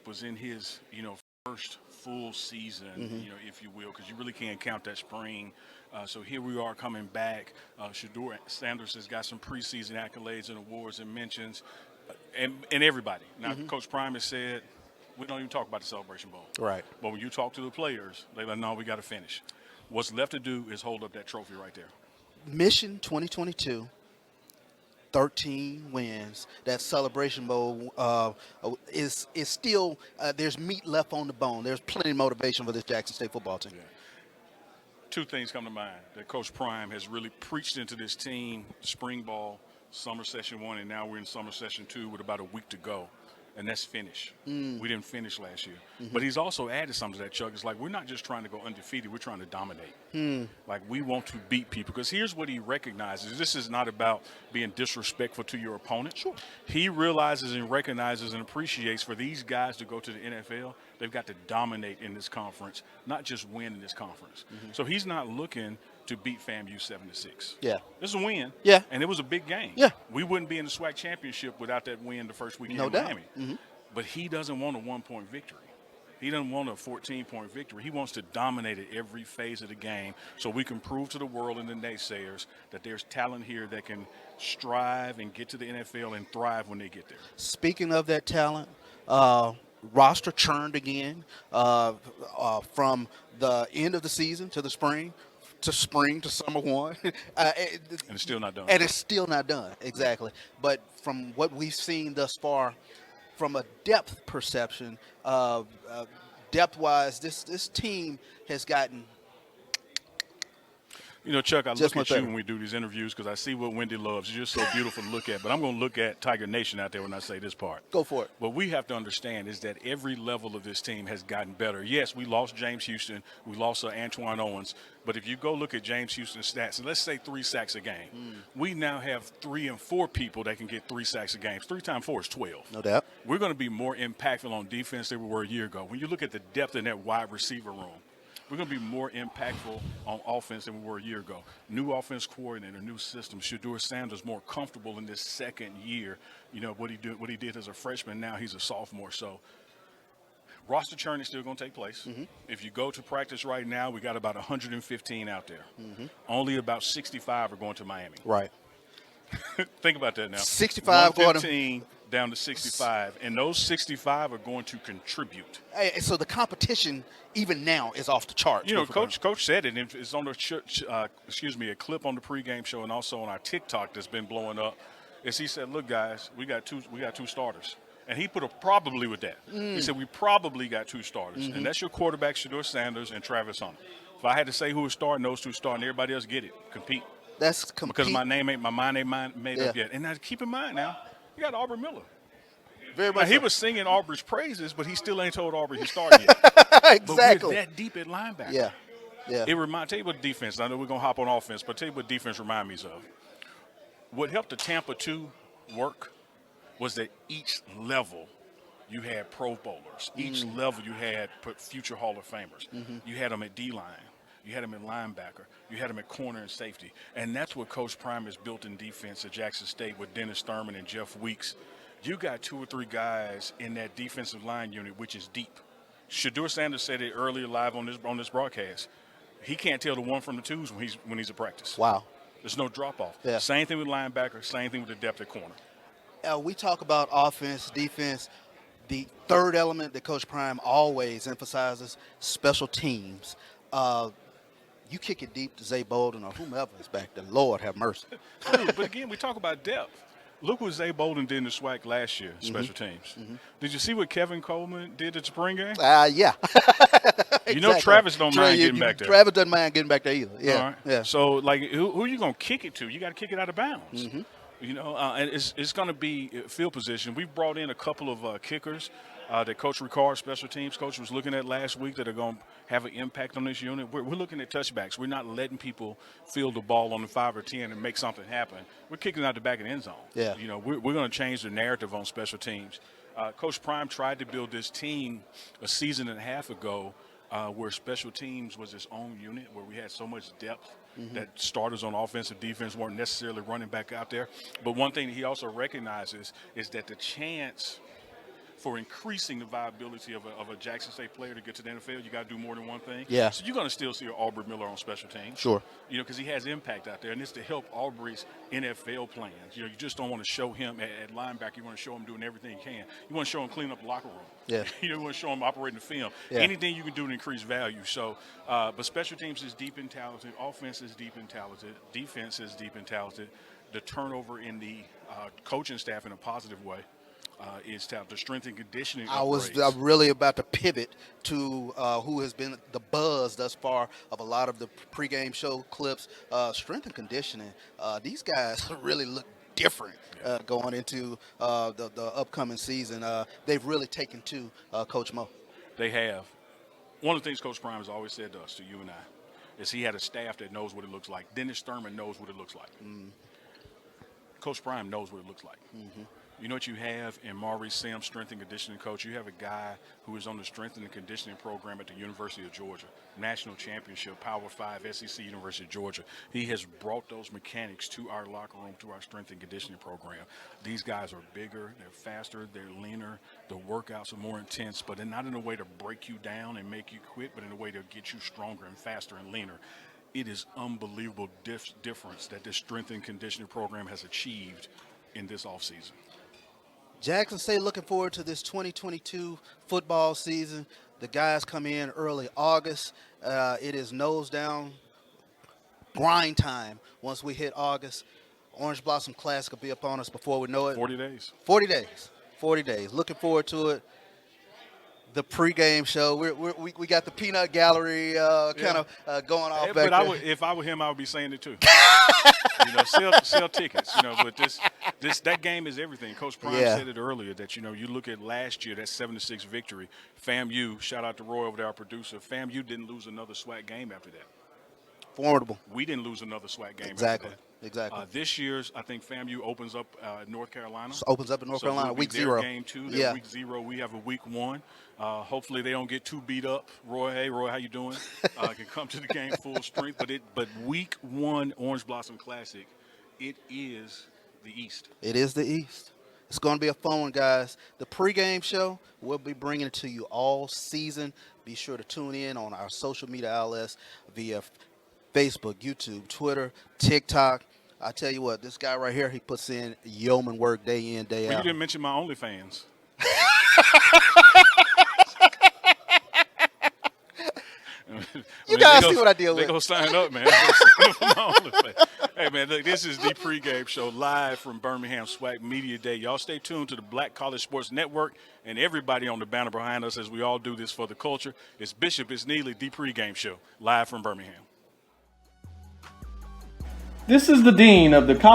was in his, first full season, if you will, because you really can't count that spring. So here we are coming back. Shedeur Sanders has got some preseason accolades and awards and mentions, and everybody. Now, Coach Prime has said, we don't even talk about the Celebration Bowl. Right. But when you talk to the players, they're like, no, we got to finish. What's left to do is hold up that trophy right there. Mission 2022. 13 wins. That Celebration Bowl is still there's meat left on the bone. There's plenty of motivation for this Jackson State football team. Yeah. Two things come to mind that Coach Prime has really preached into this team: spring ball, summer session 1, and now we're in summer session 2 with about a week to go. And that's finish. We didn't finish last year. But he's also added something to that, Chuck. It's like we're not just trying to go undefeated. We're trying to dominate. Like we want to beat people. Because here's what he recognizes. This is not about being disrespectful to your opponent. Sure. He realizes and recognizes and appreciates for these guys to go to the NFL, they've got to dominate in this conference, not just win in this conference. So he's not looking to beat FAMU 7-6. Yeah. This is a win. Yeah. And it was a big game. Yeah. We wouldn't be in the SWAC championship without that win the first weekend No in doubt. Miami. But he doesn't want a 1-point victory. He doesn't want a 14-point victory. He wants to dominate at every phase of the game so we can prove to the world and the naysayers that there's talent here that can strive and get to the NFL and thrive when they get there. Speaking of that talent, roster churned again from the end of the season to the spring to summer 1. And it's still not done. And it's still not done, exactly. But from what we've seen thus far, from a depth perception, depth-wise, this team has gotten. Chuck, I look at you better. when we do these interviews because I see what Wendy loves. You're just so beautiful to look at. But I'm going to look at Tiger Nation out there when I say this part. Go for it. What we have to understand is that every level of this team has gotten better. Yes, we lost James Houston. We lost Antoine Owens. But if you go look at James Houston's stats, and let's say 3 sacks a game, we now have 3 and 4 people that can get 3 sacks a game. 3 times 4 is 12. No doubt. We're going to be more impactful on defense than we were a year ago. When you look at the depth in that wide receiver room, we're going to be more impactful on offense than we were a year ago. New offense coordinator, new system. Shedeur Sanders more comfortable in this second year. What he did as a freshman. Now he's a sophomore. So roster churn is still going to take place. If you go to practice right now, we got about 115 out there. Only about 65 are going to Miami. Right. Think about that now. 65 going to 115 down to 65, and those 65 are going to contribute. Hey, so the competition, even now, is off the charts. Coach said it. It's on the a clip on the pregame show and also on our TikTok that's been blowing up. Is he said, "Look, guys, we got two starters," and he put a probably with that. He said, "We probably got 2 starters, and that's your quarterback, Shedeur Sanders, and Travis Hunter. If I had to say who was starting, those 2 starting. Everybody else get it, compete." That's compete. Because my mind ain't made up yet. And now keep in mind now, you got Aubrey Miller. Very Now, much. he was singing Aubrey's praises, but he still ain't told Aubrey he started yet. Exactly. But we're that deep at linebacker. Yeah. Tell you what defense, I know we're going to hop on offense, but tell you what defense remind me of. What helped the Tampa 2 work was that each level you had Pro Bowlers. Each level you had future Hall of Famers. You had them at D-line. You had them at linebacker. You had them at corner and safety. And that's what Coach Prime has built in defense at Jackson State with Dennis Thurman and Jeff Weeks. You got 2 or 3 guys in that defensive line unit, which is deep. Shedeur Sanders said it earlier live on this broadcast. He can't tell the 1 from the 2s when he's at practice. Wow. There's no drop-off. Yeah. Same thing with linebacker, same thing with the depth at corner. We talk about offense, defense. The third element that Coach Prime always emphasizes, special teams. You kick it deep to Zay Bolden or whomever is back there. Lord have mercy. But again, we talk about depth. Look what Zay Bolden did in the SWAC last year, special teams. Did you see what Kevin Coleman did at the spring game? Yeah. Exactly. Travis don't mind getting back there. Travis doesn't mind getting back there either. Yeah. All right. Yeah. So, like, who are you going to kick it to? You got to kick it out of bounds. And it's going to be field position. We've brought in a couple of kickers that Coach Ricard, special teams coach, was looking at last week that are going to have an impact on this unit. We're looking at touchbacks. We're not letting people field the ball on the 5 or 10 and make something happen. We're kicking out the back of the end zone. Yeah. We're going to change the narrative on special teams. Coach Prime tried to build this team a season and a half ago where special teams was its own unit, where we had so much depth that starters on offense and defense weren't necessarily running back out there. But one thing that he also recognizes is that the chance for increasing the viability of a Jackson State player to get to the NFL, you got to do more than one thing. Yeah. So you're going to still see Aubrey Miller on special teams. Sure. Because he has impact out there, and it's to help Aubrey's NFL plans. You just don't want to show him at linebacker. You want to show him doing everything he can. You want to show him cleaning up the locker room. Yeah. You want to show him operating the film. Yeah. Anything you can do to increase value. So, but special teams is deep and talented. Offense is deep and talented. Defense is deep and talented. The turnover in the coaching staff in a positive way is talented. The strength and conditioning I was upgrades. really about to pivot to who has been the buzz thus far of a lot of the pregame show clips. Strength and conditioning. These guys really look different going into the upcoming season. They've really taken to Coach Mo. They have. One of the things Coach Prime has always said to us, to you and I, is he had a staff that knows what it looks like. Dennis Thurman knows what it looks like. Coach Prime knows what it looks like. You know what you have in Maurice Sims, strength and conditioning coach? You have a guy who is on the strength and conditioning program at the University of Georgia, national championship, Power 5, SEC, University of Georgia. He has brought those mechanics to our locker room, to our strength and conditioning program. These guys are bigger, they're faster, they're leaner, the workouts are more intense, but they're not in a way to break you down and make you quit, but in a way to get you stronger and faster and leaner. It is unbelievable difference that this strength and conditioning program has achieved in this offseason. Jackson State looking forward to this 2022 football season. The guys come in early August. It is nose down, grind time once we hit August. Orange Blossom Classic will be upon us before we know it. 40 days. 40 days. 40 days. Looking forward to it. The pregame show. We got the peanut gallery kind of going off back but there. if I were him, I would be saying it too. Sell tickets. But that game is everything. Coach Prime said it earlier that you look at last year, that 7-6 victory. FAMU, shout out to Roy over there, our producer. FAMU didn't lose another SWAC game after that. Formidable. We didn't lose another SWAC game Exactly. after that. Exactly. This year's, I think FAMU opens up North Carolina. Opens up in North Carolina, we'll week be 0. Game 2, week 0. We have a week 1. Hopefully they don't get too beat up. Roy, hey Roy, how you doing? Can come to the game full strength. But week 1 Orange Blossom Classic, it is the East. It is the East. It's going to be a fun one, guys. The pregame show, we'll be bringing it to you all season. Be sure to tune in on our social media outlets via Facebook, YouTube, Twitter, TikTok. I tell you what, this guy right here, he puts in yeoman work day in, day Well, out. you didn't mention my OnlyFans. You guys see what I deal with. They go sign up, man. Hey, man, look, this is the pregame show live from Birmingham SWAC Media Day. Y'all stay tuned to the Black College Sports Network and everybody on the banner behind us as we all do this for the culture. It's Bishop, it's Neely, the pregame show live from Birmingham. This is the Dean of the College